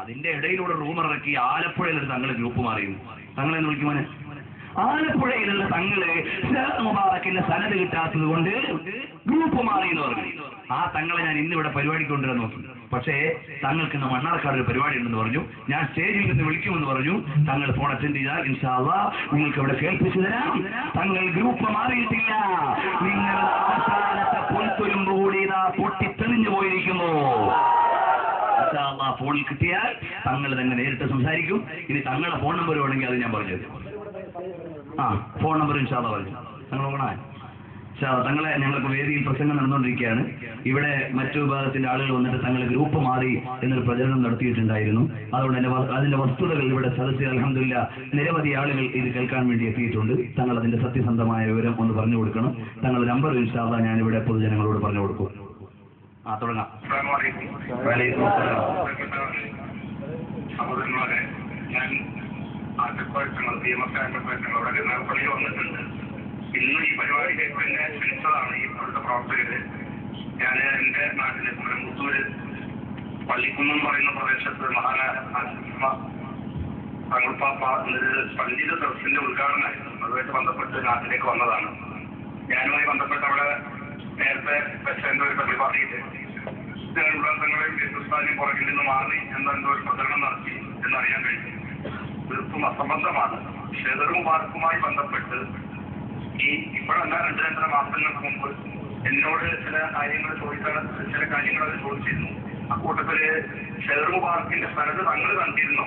അതിന്റെ ഇടയിലൂടെ റൂമർ ഇറക്കി ആലപ്പുഴയിലൊരു തങ്ങൾ ഗ്രൂപ്പ് മാറിയിരുന്നു. തങ്ങളെന്ന് വിളിക്കുമോനെ, ആലപ്പുഴയിലുള്ള തങ്ങള് മുബാറക്കിന്റെ സനത് കിട്ടാത്തത് കൊണ്ട് ഗ്രൂപ്പ് മാറി എന്ന് പറഞ്ഞു. ആ തങ്ങളെ ഞാൻ ഇന്നിവിടെ പരിപാടിക്ക് കൊണ്ടുവരാൻ നോക്കി. പക്ഷേ തങ്ങൾക്ക് ഇന്ന് മണ്ണാർക്കാട് ഒരു പരിപാടി ഉണ്ടെന്ന് പറഞ്ഞു. ഞാൻ സ്റ്റേജിൽ നിന്ന് വിളിക്കുമെന്ന് പറഞ്ഞു. തങ്ങൾ ഫോൺ അറ്റൻഡ് ചെയ്താൽ ഇൻഷാ അല്ലാഹ് നിങ്ങൾക്ക് ഇവിടെ കേൾപ്പിച്ചു തരാം. തങ്ങൾ ഗ്രൂപ്പ് മാറിയിട്ടില്ല. നിങ്ങളുടെ അവസാനത്തെ പുൽത്തുരുമ്പ് കൂടി ഇതാ പൊട്ടിത്തെളിഞ്ഞു പോയിരിക്കുന്നു. ഫോണിൽ കിട്ടിയാൽ തങ്ങൾ തന്നെ നേരിട്ട് സംസാരിക്കും. ഇനി തങ്ങളുടെ ഫോൺ നമ്പർ വേണമെങ്കിൽ അത് ഞാൻ പറഞ്ഞു. ഫോൺ നമ്പർ ഇൻഷാ അല്ലാഹ് പറഞ്ഞു. തങ്ങൾ നോക്കണേ. തങ്ങളെ ഞങ്ങൾക്ക് വേദിയിൽ പ്രസംഗം നടന്നുകൊണ്ടിരിക്കുകയാണ്. ഇവിടെ മറ്റു വിഭാഗത്തിന്റെ ആളുകൾ വന്നിട്ട് തങ്ങൾ ഗ്രൂപ്പ് മാറി എന്നൊരു പ്രചരണം നടത്തിയിട്ടുണ്ടായിരുന്നു. അതുകൊണ്ട് അതിന്റെ വസ്തുതകൾ ഇവിടെ സദസ്സിൽ അൽഹംദുലില്ലാ നിരവധി ആളുകൾ ഇത് കേൾക്കാൻ വേണ്ടി എത്തിയിട്ടുണ്ട്. തങ്ങൾ അതിന്റെ സത്യസന്ധമായ വിവരം ഒന്ന് പറഞ്ഞു കൊടുക്കണം. തങ്ങളുടെ നമ്പർ ഇൻഷാ അല്ലാഹ് ഞാൻ ഇവിടെ പൊതുജനങ്ങളോട് പറഞ്ഞു കൊടുക്കും. തുടങ്ങാം. ഞാൻ പള്ളി വന്നിട്ടുണ്ട്. ഇന്ന് ഈ പരിപാടിയിലേക്ക് എന്നെ ക്ഷണിച്ചതാണ് ഈ ഇപ്പോഴത്തെ പ്രവർത്തകര്. ഞാൻ എന്റെ നാട്ടിലെ മുത്തൂര് പള്ളിക്കുന്നെന്ന് പറയുന്ന പ്രദേശത്ത് തങ്ങളുപ്പാപ്പ എന്നൊരു സംഗീത സദസ്സിന്റെ ഉദ്ഘാടനമായിരുന്നു. അതുമായിട്ട് ബന്ധപ്പെട്ട് നാട്ടിലേക്ക് വന്നതാണ്. ഞാനുമായി ബന്ധപ്പെട്ട് അവിടെ നേരത്തെ വെച്ചെന്റെ ഒരു പരിപാടിയിൽ ഉള്ളങ്ങളെയും ഹിന്ദുസ്ഥാനിയും പുറകിൽ നിന്ന് മാറി എന്തോ ഒരു പ്രചരണം നടത്തി എന്നറിയാൻ കഴിഞ്ഞു. തീർത്തും അസംബന്ധമാണ്. ഷെദറും പാർക്കുമായി ബന്ധപ്പെട്ട് ഈ ഇപ്പോഴല്ല 2-2.5 മാസങ്ങൾക്ക് മുമ്പ് എന്നോട് ചില കാര്യങ്ങൾ അത് ചോദിച്ചിരുന്നു. അക്കൂട്ടത്തില് ഷെദർ പാർക്കിന്റെ സ്ഥലത്ത് തങ്ങൾ കണ്ടിരുന്നോ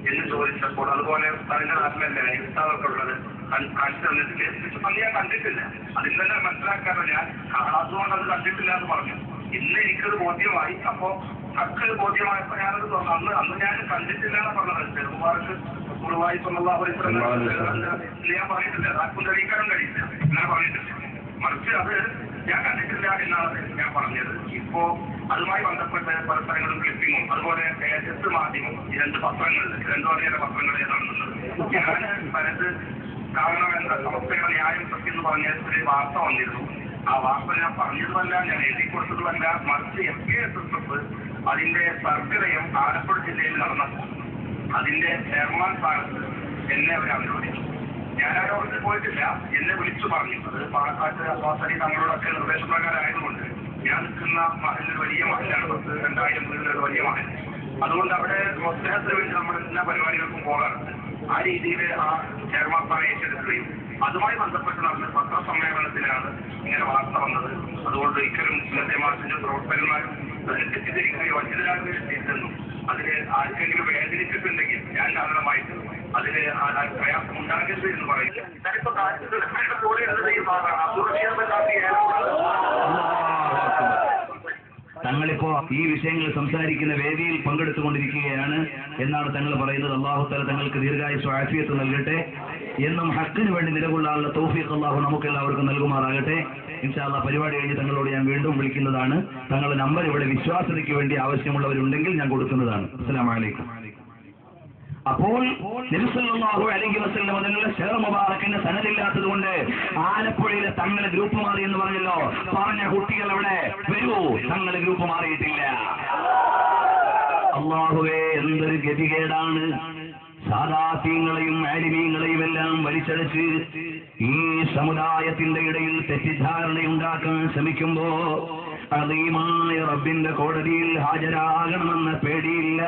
എന്ന് ചോദിച്ചപ്പോൾ, അതുപോലെ തന്റെ നാട്ടിലല്ലേ ഉത്സാഹമൊക്കെ ഉള്ളത് കാണിച്ചു തന്നിട്ടില്ലേ? അന്ന് ഞാൻ കണ്ടിട്ടില്ല. അതിൽ തന്നെ മനസ്സിലാക്കാതെ ഞാൻ കാണാത്തതുകൊണ്ട് അത് കണ്ടിട്ടില്ല എന്ന് പറഞ്ഞു. ഇന്ന് എനിക്കത് ബോധ്യമായി. അപ്പോ തക്കത് ബോധ്യമായപ്പോ ഞാനത് അന്ന് ഞാൻ കണ്ടിട്ടില്ല എന്ന് പറഞ്ഞത്. ചെറുപാർക്ക് ഗുരുവായി ഞാൻ പറഞ്ഞിട്ടില്ല. ആർക്കും തെളിയിക്കാനും കഴിയില്ല. അങ്ങനെ പറഞ്ഞിട്ടില്ല. മറിച്ച് അത് ഞാൻ കണ്ടിട്ടില്ല എന്നാണ് ഞാൻ പറഞ്ഞത്. ഇപ്പോ അതുമായി ബന്ധപ്പെട്ട് പല സ്ഥലങ്ങളും ക്ലിപ്പിങ്ങും അതുപോലെ തേജസ് മാധ്യമം ഈ 2 പത്രങ്ങളിൽ 2 വകയുടെ പത്രങ്ങളെ നടത്തുന്നത് ഞാൻ പലത് കാണണമെന്ന സമസ്തയുടെ ന്യായം സത്യം എന്ന് പറഞ്ഞ ഒരു വാർത്ത വന്നിരുന്നു. ആ വാർത്ത ഞാൻ പറഞ്ഞതുമല്ല, ഞാൻ എഴുതി കൊടുത്തതുമല്ല. മറിച്ച് FKSSF അതിന്റെ സർഗലയം ആലപ്പുഴ ജില്ലയിൽ നടന്നപ്പോൾ അതിന്റെ ചെയർമാൻ സ്ഥാനത്ത് എന്നെ അവർ അനുരോധിച്ചു. ഞാൻ ആ യോഗത്തിൽ പോയിട്ടില്ല. എന്നെ വിളിച്ചു പറഞ്ഞു. അത് പാലക്കാട്ട് അബ്ബാസലി തങ്ങളോടൊക്കെ നിർദ്ദേശപ്രകാരമായതുകൊണ്ട് ഞാൻ നിൽക്കുന്ന മഹലിൽ വലിയ മഹലാണ്. 2000 വീടുകളിൽ വലിയ മഹൽ. അതുകൊണ്ട് അവിടെ മൊത്തത്തിന് വേണ്ടി നമ്മൾ എല്ലാ പരിപാടികൾക്കും പോകാറുണ്ട്. ആ രീതിയിൽ ആ ചെയർമാൻ സ്ഥാനം ഏറ്റെടുക്കുകയും അതുമായി ബന്ധപ്പെട്ട് നടന്ന പത്രസമ്മേളനത്തിലാണ് ഇങ്ങനെ വാർത്ത വന്നത്. അതുകൊണ്ട് ഇക്കലും ഇന്നത്തെ മാസത്തിന്റെ പ്രവർത്തകന്മാരും തെറ്റിദ്ധരിക്കുകയോ വഞ്ചിതരാകുകയോ ചെയ്തെന്നും അതിന് ആർക്കെങ്കിലും വേദനിച്ചിട്ടുണ്ടെങ്കിൽ ഞാൻ കാരണമായിട്ട് അതിന് പ്രയാസം ഉണ്ടാകരുത് എന്ന് പറയുന്നത്. ഞാനിപ്പോ പോലെ തങ്ങളിപ്പോ ഈ വിഷയങ്ങൾ സംസാരിക്കുന്ന വേദിയിൽ പങ്കെടുത്തുകൊണ്ടിരിക്കുകയാണ് എന്നാണ് തങ്ങൾ പറയുന്നത്. അല്ലാഹു തആല തങ്ങൾക്ക് ദീർഘായുസ്സും ആഫിയത്തും നൽകട്ടെ. എന്നും ഹക്കിന് വേണ്ടി നിലകൊള്ളാനുള്ള തൗഫീഖ് അല്ലാഹു നമുക്കെല്ലാവർക്കും നൽകുമാറാകട്ടെ. ഇൻഷാ അല്ലാഹ് പരിപാടി കഴിഞ്ഞ് തങ്ങളോട് ഞാൻ വീണ്ടും വിളിക്കുന്നതാണ്. തങ്ങളുടെ നമ്പർ ഇവിടെ വിശ്വാസതയ്ക്ക് വേണ്ടി ആവശ്യമുള്ളവരുണ്ടെങ്കിൽ ഞാൻ കൊടുക്കുന്നതാണ്. അസ്സലാമു അലൈക്കും. അപ്പോൾ നബി സല്ലല്ലാഹു അലൈഹി വസല്ലം തങ്ങളുടെ ഷെയർ മുബാറക്കിന്റെ സനദില്ലാത്തത് കൊണ്ട് ആലപ്പുഴയിലെ തങ്ങളെ ഗ്രൂപ്പ് മാറി എന്ന് പറഞ്ഞല്ലോ. പറഞ്ഞ കുട്ടികൾ അവിടെ വരൂ, തങ്ങളെ ഗ്രൂപ്പ് മാറിയിട്ടില്ല. അല്ലാഹുവേ, എന്തൊരു ഗതികേടാണ്. സാദാത്യങ്ങളെയും ആലിമീങ്ങളെയും എല്ലാം വലിച്ചടച്ച് ഈ സമുദായത്തിന്റെ ഇടയിൽ തെറ്റിദ്ധാരണയുണ്ടാക്കാൻ ശ്രമിക്കുമ്പോ അദീമായ റബ്ബിന്റെ കോടതിയിൽ ഹാജരാകണമെന്ന പേടിയില്ല.